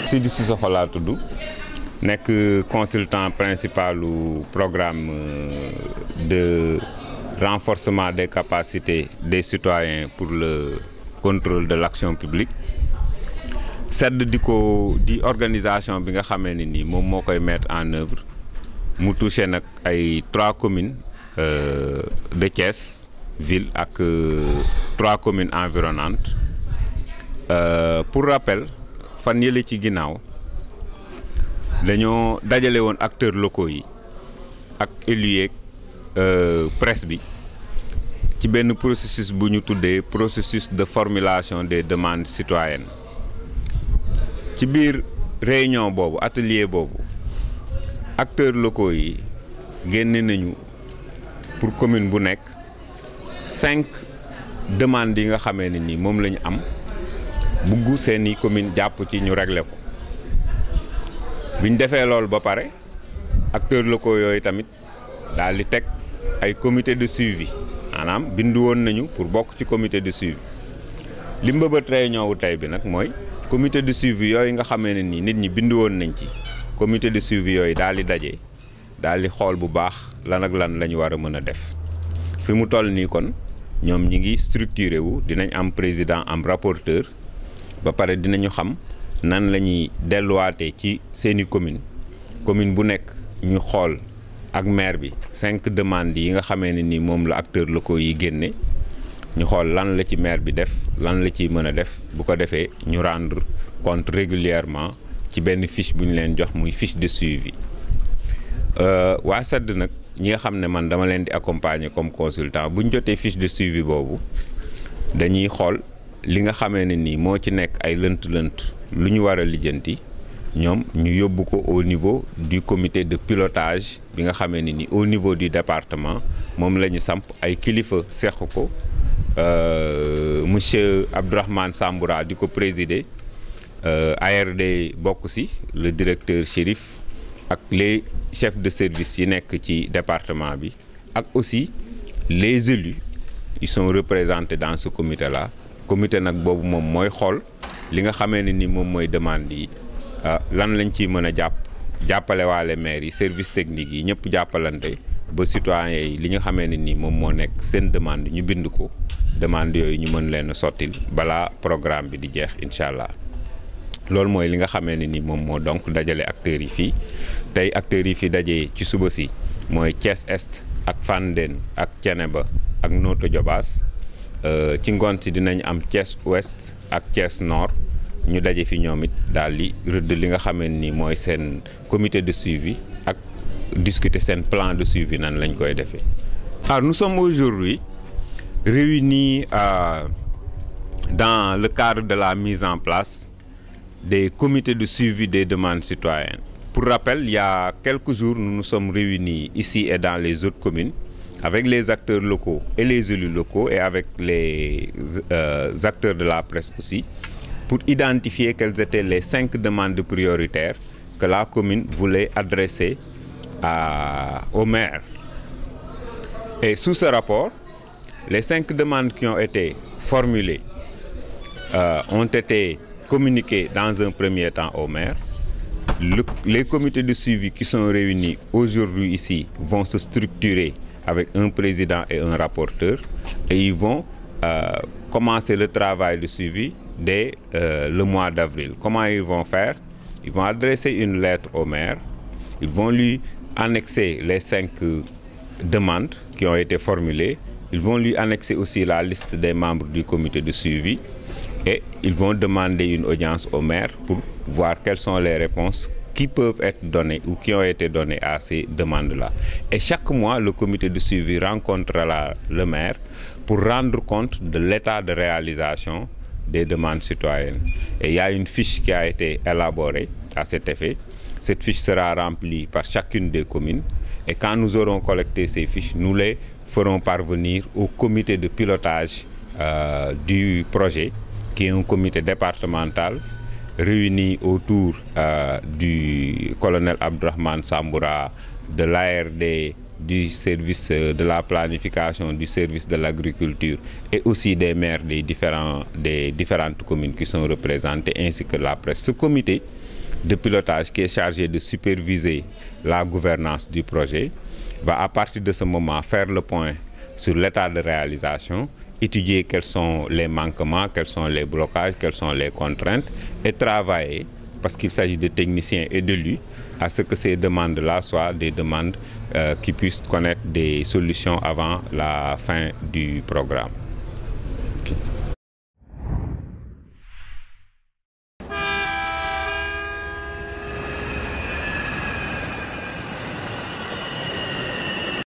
Sidi Sissoko laa tudd nekk consultant principal du programme de renforcement des capacités des citoyens pour le contrôle de l'action publique. SED di organisation bi nga xamee ne nii moom moo koy mettre en œuvre mu touché nag ay 3 communes de Thiès ville ak 3 communes environnantes. Pour rappel fan yële ci ginnaaw dañoo dajale woon acteurs locaux yi ak élus yeeg presse bi ci benn processus bu ñu tuddee processus de formulation des demandes citoyennes. ci biir réunion boobu atelier boobu acteurs locaux yi génne nañu pour commune bu nekk 5 demandes yi nga xamee ne nii moom la ñu am bugg seeni commune jàpp ci ñu régler ko. bi ñu defee loolu ba pare acteurs locaux yooyu tamit daal di teg ay comité de suivi maanaam bindu woon nañu pour bokk ci comité de suivi. li mbëbët réunion wu tey bi nag mooy comité de suivi yooyu nga xamee ne nii nit ñi bindu woon nañ ci comité de suivi yooyu daal di daje daal di xool bu baax lan ak lan la ñu war a mën a def. fi mu toll nii kon ñoom ñi ngi structuré wu dinañ am président am rapporteur ba pare dinañu xam nan la ñuy delluwaatee ci seeni commune bu nekk ñu xool ak maire bi 5 demandes yi nga xamee ne ni moom la acteurs locaux yi génne ñu xool lan la ci maire bi def lan la ciy mën a def bu ko defee ñu rendre compte régulièrement ci benn fiche bu ñu leen jox muy fiche de suivi. waa SED nag ñi nga xam ne man dama leen di accompagner comme consultant bu ñu jotee fiche de suivi boobu dañuy xool li nga xamee ne nii moo ci nekk ay lënt-lënt lu ñu war a lijjanti ñoom ñu yóbbu ko au niveau du comité de pilotage bi nga xamee ne ni au niveau du département moom la ñu samp ay kilifa seq ko monsieur Abdourahmane Samboura di ko présider ARD bokk si le directeur Chérif ak les chefs de service yi nekk ci département bi ak aussi les élus ils sont représentés dans ce comité là. comité nag boobu moom mooy xool li nga xamee ne ni moom mooy demande yi lan lañ ciy mën a jàppale waale maire yi service technique yi ñëpp jàppalante ba citoyens yi li nga xamee ne ni moom moo nekk seen demande ñu bind ko demande yooyu ñu mën leen a sottil balaa programme bi di jeex incha allah. loolu mooy li nga xamee ne ni moom moo donc dajale acteurs yi fii tey acteurs yi fi dajee ci suba si mooy Thiès Est ak Fandène ak Thiénaba ak Notto Diobass. ci ngoon si dinañ am Thiès Ouest ak Thiès Nord ñu daje fi ñoom it daal di rëdd li nga xamee ni mooy seen comité de suivi ak discuter seen plan de suivi nan lañ koy defee. Nous sommes aujourd'hui réunis dans le cadre de la mise en place des comités de suivi des demandes citoyennes. Pour rappel, il y a quelques jours, nous nous sommes réunis ici et dans les autres communes avec les acteurs locaux et les élus locaux et avec les acteurs de la presse aussi, pour identifier quelles étaient les 5 demandes prioritaires que la commune voulait adresser au maire. Et sous ce rapport, les 5 demandes qui ont été formulées ont été communiquées dans un premier temps au maire. Les comités de suivi qui sont réunis aujourd'hui ici vont se structurer avec un président et un rapporteur, et ils vont commencer le travail de suivi dès le mois d'avril. Comment ils vont faire? Ils vont adresser une lettre au maire, ils vont lui annexer les 5 demandes qui ont été formulées, ils vont lui annexer aussi la liste des membres du comité de suivi, et ils vont demander une audience au maire pour voir quelles sont les réponses qui peuvent être données ou qui ont été données à ces demandes-là. Et chaque mois, le comité de suivi rencontrera le maire pour rendre compte de l'état de réalisation des demandes citoyennes. Et il y a une fiche qui a été élaborée à cet effet. Cette fiche sera remplie par chacune des communes. Et quand nous aurons collecté ces fiches, nous les ferons parvenir au comité de pilotage du projet, qui est un comité départemental réunis autour du colonel Abdourahmane Samboura, de l'ARD, du service de la planification, du service de l'agriculture et aussi des maires des différentes communes qui sont représentées, ainsi que la presse. Ce comité de pilotage qui est chargé de superviser la gouvernance du projet va à partir de ce moment faire le point sur l'état de réalisation, étudier quels sont les manquements, quels sont les blocages, quelles sont les contraintes et travailler, parce qu'il s'agit de techniciens et d'élus, à ce que ces demandes-là soient des demandes qui puissent connaître des solutions avant la fin du programme.